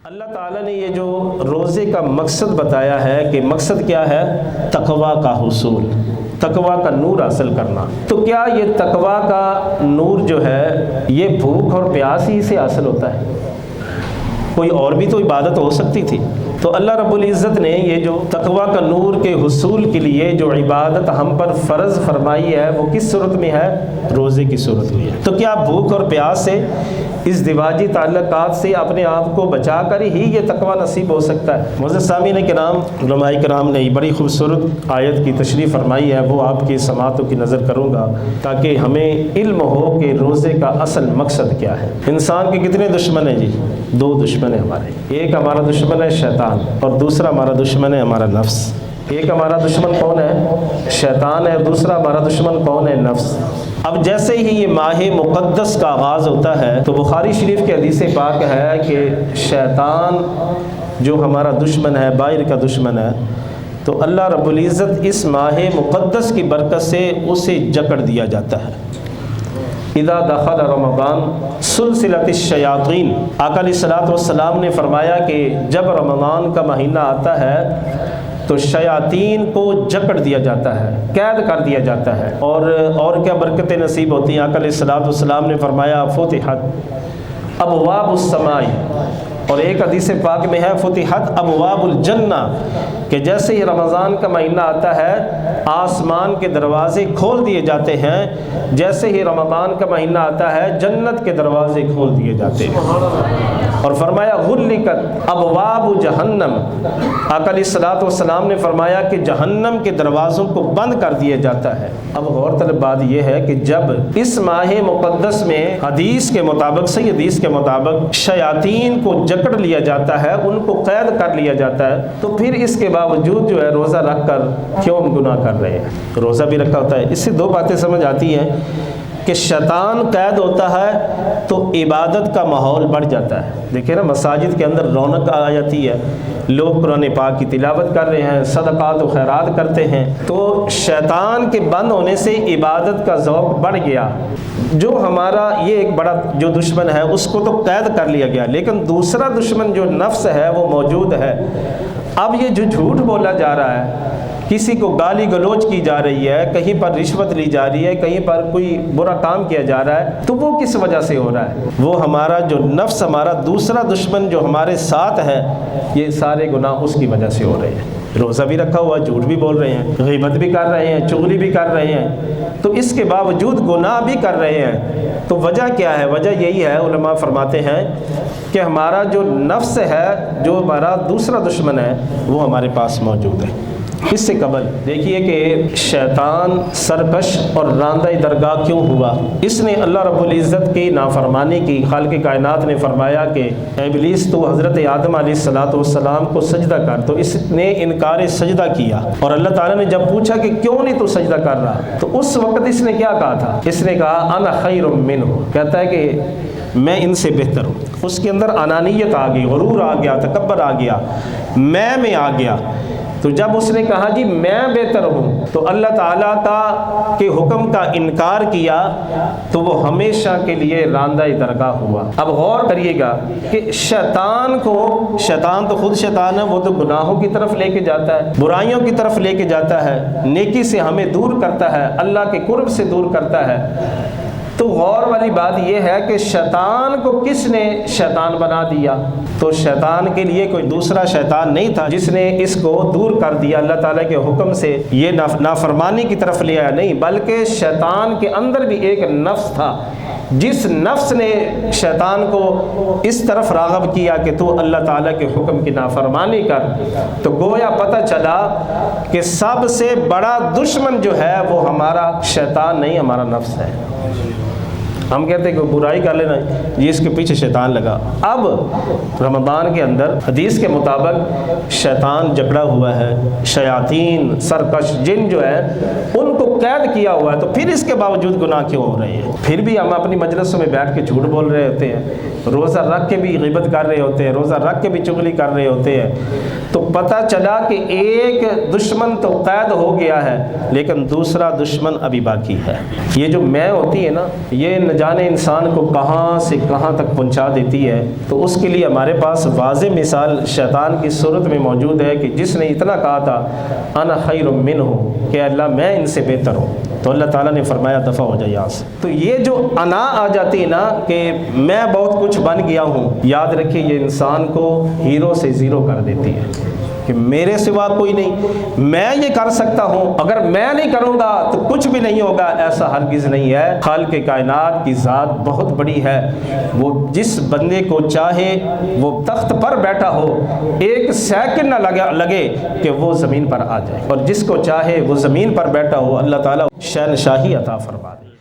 اللہ تعالیٰ نے یہ جو روزے کا مقصد بتایا ہے کہ مقصد کیا ہے؟ تقویٰ کا حصول، تقویٰ کا نور حاصل کرنا۔ تو کیا یہ تقویٰ کا نور جو ہے یہ بھوک اور پیاس ہی سے حاصل ہوتا ہے؟ کوئی اور بھی تو عبادت ہو سکتی تھی۔ تو اللہ رب العزت نے یہ جو تقویٰ کا نور کے حصول کے لیے جو عبادت ہم پر فرض فرمائی ہے وہ کس صورت میں ہے؟ روزے کی صورت میں ہے۔ تو کیا بھوک اور پیاس سے، ازدواجی تعلقات سے اپنے آپ کو بچا کر ہی یہ تقویٰ نصیب ہو سکتا ہے؟ معزز سامعین کرام، علماء کرام نے بڑی خوبصورت آیت کی تشریح فرمائی ہے، وہ آپ کی سماعتوں کی نظر کروں گا تاکہ ہمیں علم ہو کہ روزے کا اصل مقصد کیا ہے۔ انسان کے کتنے دشمن ہیں جی؟ دو دشمن ہیں ہمارے، ایک ہمارا دشمن ہے شیطان اور دوسرا ہمارا دشمن ہے ہمارا نفس۔ ایک ہمارا دشمن کون ہے؟ شیطان ہے، اور دوسرا ہمارا دشمن کون ہے؟ نفس۔ اب جیسے ہی یہ ماہ مقدس کا آغاز ہوتا ہے تو بخاری شریف کے حدیث پاک ہے کہ شیطان جو ہمارا دشمن ہے، باہر کا دشمن ہے، تو اللہ رب العزت اس ماہ مقدس کی برکت سے اسے جکڑ دیا جاتا ہے۔ اذا دخل رمضان سلسلۃ الشیاطین، آقا علیہ الصلوۃ والسلام نے فرمایا کہ جب رمضان کا مہینہ آتا ہے تو شیاطین کو جکڑ دیا جاتا ہے، قید کر دیا جاتا ہے، اور کیا برکتیں نصیب ہوتی ہیں؟ آقا علیہ الصلوۃ والسلام نے فرمایا فتحت ابواب السماء، اور ایک حدیث پاک میں ہے فتحت ابواب الجنہ، کہ جیسے ہی رمضان کا مہینہ آتا ہے آسمان کے دروازے کھول دیے جاتے ہیں، جیسے ہی رمضان کا مہینہ آتا ہے جنت کے دروازے کھول دیے جاتے ہیں۔ اور فرمایا غلقت ابواب جہنم، آقا علیہ الصلوۃ والسلام نے فرمایا کہ جہنم کے دروازوں کو بند کر دیا جاتا ہے۔ اب غور طلب بات یہ ہے کہ جب اس ماہ مقدس میں حدیث کے مطابق، صحیح حدیث کے مطابق شیاطین کو جکڑ لیا جاتا ہے، ان کو قید کر لیا جاتا ہے، تو پھر اس کے باوجود جو ہے روزہ رکھ کر کیوں گناہ کر رہے ہیں؟ روزہ بھی رکھا ہوتا ہے۔ اس سے دو باتیں سمجھ آتی ہیں کہ شیطان قید ہوتا ہے تو عبادت کا ماحول بڑھ جاتا ہے۔ دیکھیں نا، مساجد کے اندر رونق آ جاتی ہے، لوگ قرآن پاک کی تلاوت کر رہے ہیں، صدقات و خیرات کرتے ہیں، تو شیطان کے بند ہونے سے عبادت کا ذوق بڑھ گیا۔ جو ہمارا یہ ایک بڑا جو دشمن ہے اس کو تو قید کر لیا گیا، لیکن دوسرا دشمن جو نفس ہے وہ موجود ہے۔ اب یہ جو جھوٹ بولا جا رہا ہے، کسی کو گالی گلوچ کی جا رہی ہے، کہیں پر رشوت لی جا رہی ہے، کہیں پر کوئی برا کام کیا جا رہا ہے، تو وہ کس وجہ سے ہو رہا ہے؟ وہ ہمارا جو نفس، ہمارا دوسرا دشمن جو ہمارے ساتھ ہے، یہ سارے گناہ اس کی وجہ سے ہو رہے ہیں۔ روزہ بھی رکھا ہوا، جھوٹ بھی بول رہے ہیں، غیبت بھی کر رہے ہیں، چغلی بھی کر رہے ہیں، تو اس کے باوجود گناہ بھی کر رہے ہیں۔ تو وجہ کیا ہے؟ وجہ یہی ہے، علماء فرماتے ہیں کہ ہمارا جو نفس ہے، جو ہمارا دوسرا دشمن ہے، وہ ہمارے پاس موجود ہے۔ اس سے قبل دیکھیے کہ شیطان سرکش اور راندہ درگاہ کیوں ہوا؟ اس نے اللہ رب العزت کی نافرمانی کی۔ خالق کائنات نے فرمایا کہ اے ابلیس تو حضرت آدم علیہ الصلوۃ والسلام کو سجدہ کر، تو اس نے انکار سجدہ کیا، اور اللہ تعالیٰ نے جب پوچھا کہ کیوں نہیں تو سجدہ کر رہا، تو اس وقت اس نے کیا کہا تھا؟ اس نے کہا انا خیر منہ، کہتا ہے کہ میں ان سے بہتر ہوں۔ اس کے اندر انانیت آ گئی، غرور آ گیا، تکبر آ گیا، میں آ گیا۔ تو جب اس نے کہا جی میں بہتر ہوں، تو اللہ تعالیٰ کے حکم کا انکار کیا، تو وہ ہمیشہ کے لیے راندہ درگاہ ہوا۔ اب غور کریے گا کہ شیطان تو خود شیطان ہے، وہ تو گناہوں کی طرف لے کے جاتا ہے، برائیوں کی طرف لے کے جاتا ہے، نیکی سے ہمیں دور کرتا ہے، اللہ کے قرب سے دور کرتا ہے۔ تو غور والی بات یہ ہے کہ شیطان کو کس نے شیطان بنا دیا؟ تو شیطان کے لیے کوئی دوسرا شیطان نہیں تھا جس نے اس کو دور کر دیا اللہ تعالیٰ کے حکم سے، یہ نافرمانی کی طرف لے آیا، نہیں، بلکہ شیطان کے اندر بھی ایک نفس تھا، جس نفس نے شیطان کو اس طرف راغب کیا کہ تو اللہ تعالیٰ کے حکم کی نافرمانی کر۔ تو گویا پتہ چلا کہ سب سے بڑا دشمن جو ہے وہ ہمارا شیطان نہیں، ہمارا نفس ہے۔ ہم کہتے ہیں کہ برائی کر لینا، یہ اس کے پیچھے شیطان لگا۔ اب رمضان کے اندر حدیث کے مطابق شیطان جکڑا ہوا ہے، شیاطین سرکش جن جو ہے ان کو قید کیا ہوا ہے، تو پھر اس کے باوجود گناہ کیوں ہو رہے ہیں؟ پھر بھی ہم اپنی مجلسوں میں بیٹھ کے جھوٹ بول رہے ہوتے ہیں، روزہ رکھ کے بھی غیبت کر رہے ہوتے ہیں، روزہ رکھ کے بھی چغلی کر رہے ہوتے ہیں، تو پتہ چلا کہ ایک دشمن تو قید ہو گیا ہے لیکن دوسرا دشمن ابھی باقی ہے۔ یہ جو میں ہوتی ہے نا، یہ نہ جانے انسان کو کہاں سے کہاں تک پہنچا دیتی ہے۔ تو اس کے لیے ہمارے پاس واضح مثال شیطان کی صورت میں موجود ہے کہ جس نے اتنا کہا تھا انا خیر منہ، کہ اللہ میں ان سے بہتر ہوں، تو اللہ تعالیٰ نے فرمایا دفع ہو جائے یہاں سے۔ تو یہ جو انا آ جاتی ہے نا کہ میں بہت کچھ بن گیا ہوں، یاد رکھیے یہ انسان کو ہیرو سے زیرو کر دیتی ہے کہ میرے سوا کوئی نہیں، میں یہ کر سکتا ہوں، اگر میں نہیں کروں گا تو کچھ بھی نہیں ہوگا، ایسا ہرگز نہیں ہے۔ خالق کائنات کی ذات بہت بڑی ہے، وہ جس بندے کو چاہے وہ تخت پر بیٹھا ہو، ایک سیکنڈ نہ لگے کہ وہ زمین پر آ جائے، اور جس کو چاہے وہ زمین پر بیٹھا ہو، اللہ تعالیٰ شہنشاہی عطا فرما دے۔